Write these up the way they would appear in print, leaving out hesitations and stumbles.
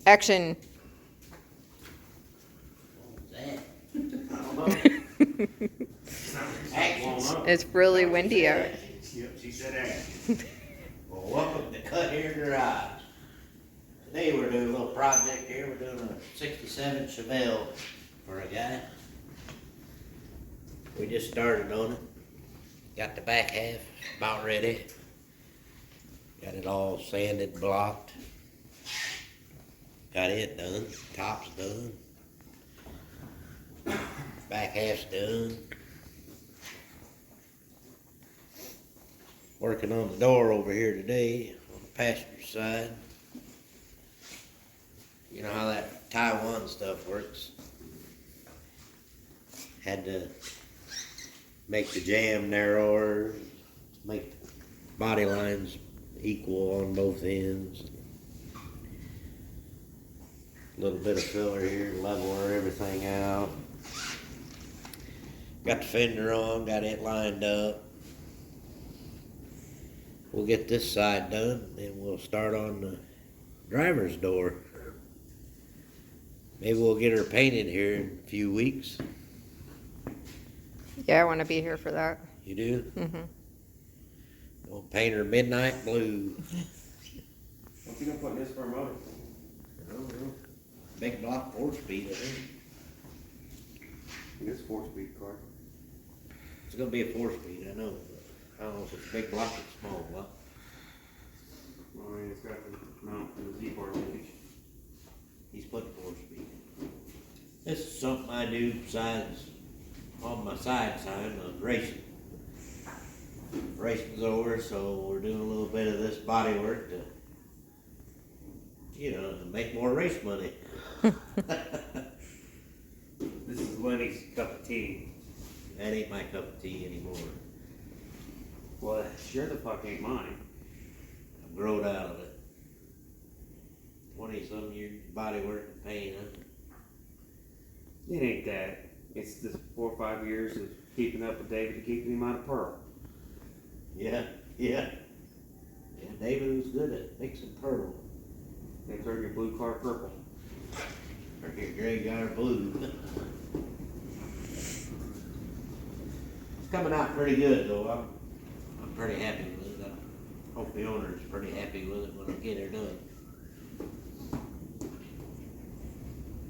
Action. It's really windy out. Yep, she said action. Well, welcome to Cut Here Garage. Today we're doing a little project here. We're doing a 67 Chevelle for a guy. We just started on it. Got the back half about ready. Got it all sanded, blocked. Got it done. Top's done. Back half's done. Working on the door over here today on the passenger side. You know how that Taiwan stuff works. Had to make the jamb narrower, make the body lines equal on both ends. A little bit of filler here to level everything out. Got the fender on, got it lined up. We'll get this side done, and we'll start on the driver's door. Maybe we'll get her painted here in a few weeks. Yeah, I want to be here for that. You do? Mm-hmm. We'll paint her midnight blue. What's he gonna put in this for a motor? I don't know. Big block 4-speed, I think. This 4-speed car. It's gonna be a 4-speed, I know. I don't know if it's a big block or a small block. I mean, it's got the mount for the Z-bar linkage. He's putting 4-speed. This is something I do besides on my side time of racing. Racing's over, so we're doing a little bit of this body work to, you know, to make more race money. This is Lenny's cup of tea. That ain't my cup of tea anymore. Well, sure the fuck ain't mine. I've grown out of it. 20-some years body work and pain, huh? It ain't that. It's just 4 or 5 years of keeping up with David to keep him out of Pearl. Yeah. Yeah, David was good at mixing pearl. They turn your blue car purple. Or your gray guy blue. It's coming out pretty good though. I'm pretty happy with it. I hope the owner's pretty happy with it when I get her done.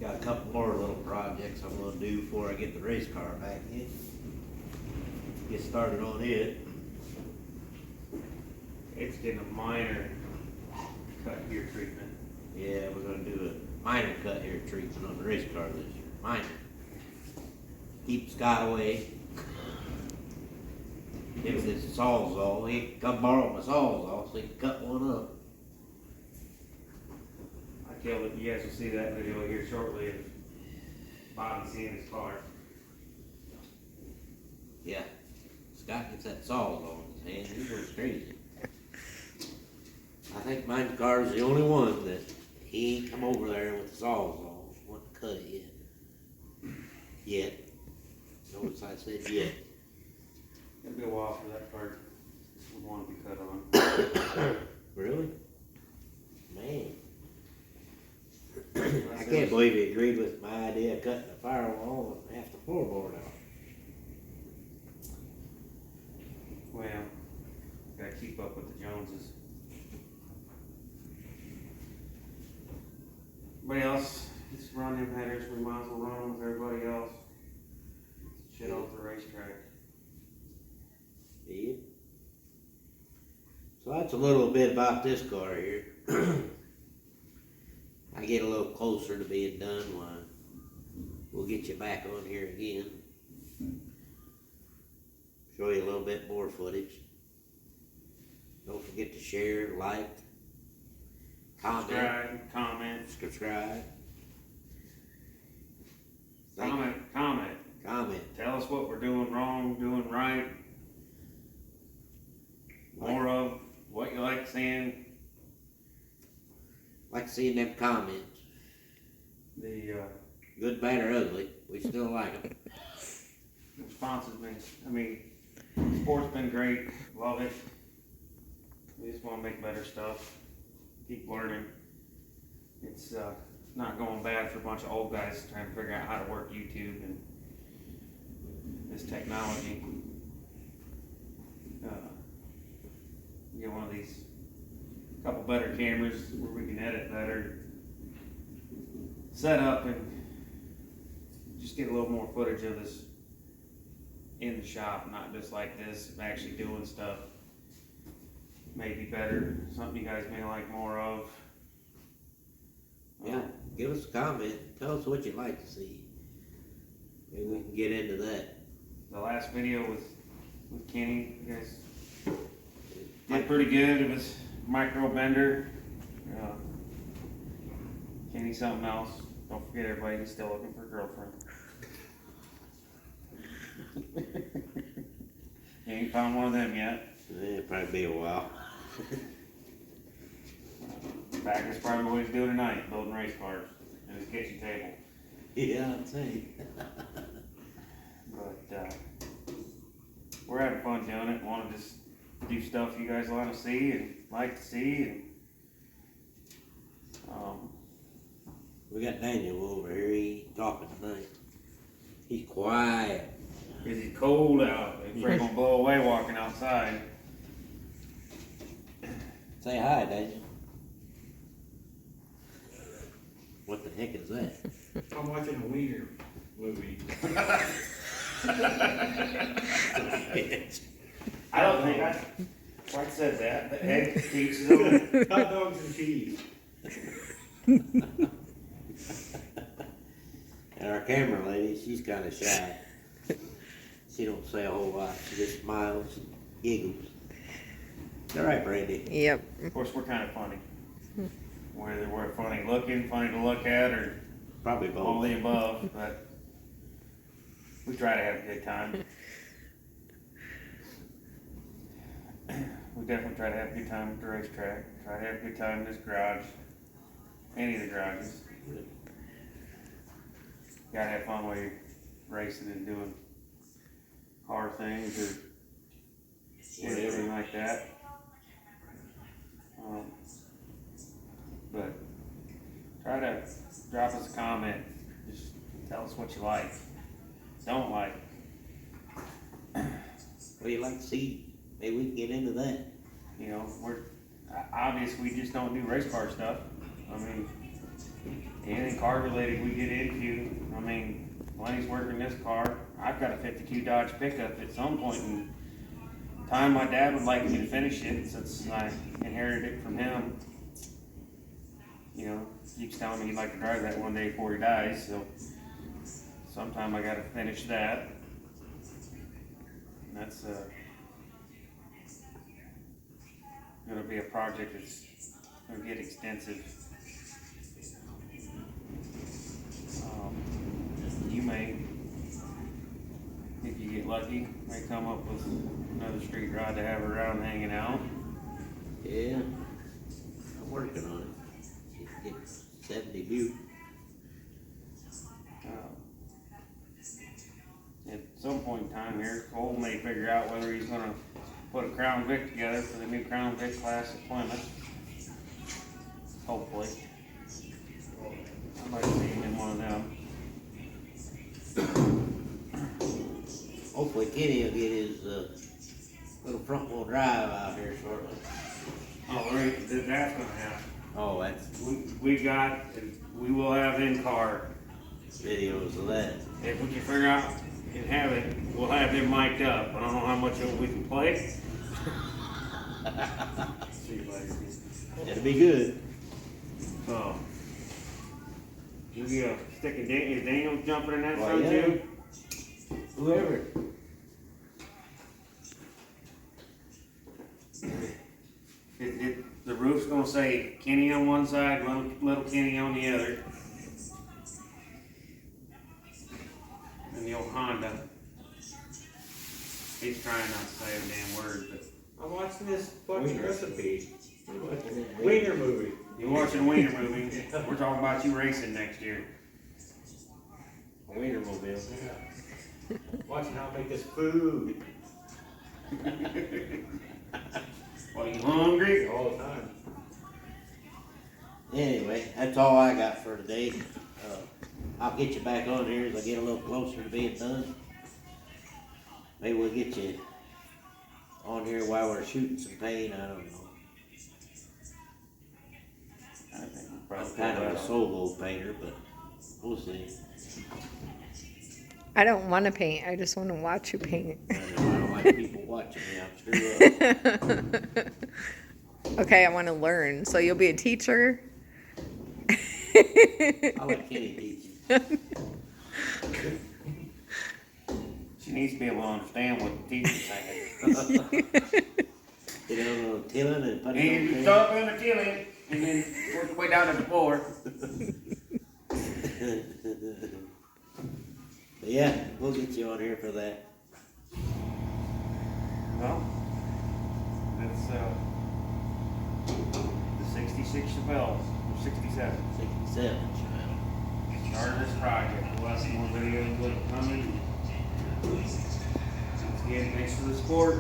Got a couple more little projects I'm gonna do before I get the race car back in. Get started on it. It's getting a minor cut here treatment. Yeah, we're gonna do a minor cut here treatment on the race car this year. Minor. Keep Scott away. Give him his sawzall. He can come borrow my sawzall so he can cut one up. I killed it. You guys will see that video here shortly of Bobby seeing his car. Yeah. Scott gets that sawzall in his hand. He goes crazy. I think my car's the only one that he ain't come over there with the sawzall. Want to cut it yet. Yet. Notice I said yet. It'll be a while for that part would want to be cut on. Really? Man. I can't believe he agreed with my idea of cutting the firewall and half the floorboard out. Well, gotta keep up with the Joneses. Everybody else, just run them headers. We might as well run them with everybody else. Shit off the racetrack. Yeah. So that's a little bit about this car here. I get a little closer to being done. We'll get you back on here again. Show you a little bit more footage. Don't forget to share, like, comment, subscribe. Comment. Tell us what we're doing wrong, doing right. More of what you like seeing. Like seeing them comments. The Good, bad, or ugly. We still like them. response has been, I mean, sport's been great. Love it. We just want to make better stuff. Keep learning. it's not going bad for a bunch of old guys trying to figure out how to work YouTube and this technology. Get one of these, couple better cameras where we can edit better, set up, and just get a little more footage of us in the shop, not just like this, actually doing stuff. Maybe better, something you guys may like more of. Yeah, give us a comment, tell us what you'd like to see. Maybe we can get into that. The last video with Kenny, you guys did pretty good. It was micro bender. Kenny something else. Don't forget, everybody, he's still looking for a girlfriend. You ain't found one of them yet. It'll probably be a while. In fact, that's probably what he's doing tonight, building race cars at his kitchen table. Yeah, I'd say. But we're having fun doing it. Want to just do stuff you guys want to see and like to see. And We got Daniel over here, he ain't talking tonight. He's quiet. cause it's cold out. It's probably gonna blow away walking outside. Say hi, Daniel. What the heck is that? I'm watching a Wiener movie. I don't think I quite said that, but hey, each his own. Hot dogs and cheese. And our camera lady, she's kinda shy. She don't say a whole lot, she just smiles, giggles. All right, Brandy. Yep. Of course, we're kind of funny. Whether we're funny looking, funny to look at, or Probably all both. the above, but we try to have a good time. We definitely try to have a good time at the racetrack. Try to have a good time in this garage. Any of the garages. Gotta have fun while you're racing and doing car things or anything like that. But try to drop us a comment. Just tell us what you like, don't like. What do you like to see? Maybe we can get into that. You know, we're obvious. We just don't do race car stuff. I mean, anything car related we get into. I mean, Lenny's working this car. I've got a '52 Dodge pickup. At some point in time, my dad would like me to finish it since I inherited it from him. You know, keeps telling me he'd like to drive that one day before he dies. So sometime I got to finish that. And that's gonna be a project that's gonna get extensive. You may, if you get lucky, may come up with another street ride to have around hanging out. Yeah, I'm working on it. Get 70 Butte. At some point in time here, Cole may figure out whether he's gonna put a Crown Vic together for the new Crown Vic class at Plymouth. Hopefully. I'd like to see him in one of them. Hopefully Kenny will get his little front wheel drive out here shortly. Oh, right, that's gonna happen. Oh, that's We got, we will have in-car. videos of that. If we can figure out and have it, we'll have him mic'd up. I don't know how much of it we can play. See you later. It'll be good. So, you sticking is Daniel jumping in that Why, front yeah. too? Whoever. The roof's gonna say Kenny on one side, little Kenny on the other. And the old Honda. He's trying not to say a damn word, but I'm watching this fucking Wiener. recipe. Wiener movie. you're watching a Wiener movie. We're talking about you racing next year. Wiener mobile. Watching how I make this food Well, you hungry? all the time. Anyway, that's all I got for today. I'll get you back on here as I get a little closer to being done. Maybe we'll get you on here while we're shooting some paint, I don't know. I think we'll I'm probably kind of do a that. solo painter, but we'll see. I don't want to paint. I just want to watch you paint. I don't like people watching me, I'm screwed up. Okay, I want to learn. So you'll be a teacher? I like Kenny teaching. She needs to be able to understand what the teacher's saying. Get on a tilling and put And you it start on doing the tilling, and then work your way down to the floor. there. But yeah, we'll get you on here for that. Well, that's, the 66 Chevelle, or 67. 67, Chevelle. Started this project. We'll have some more videos with it coming. Once again, thanks for the support.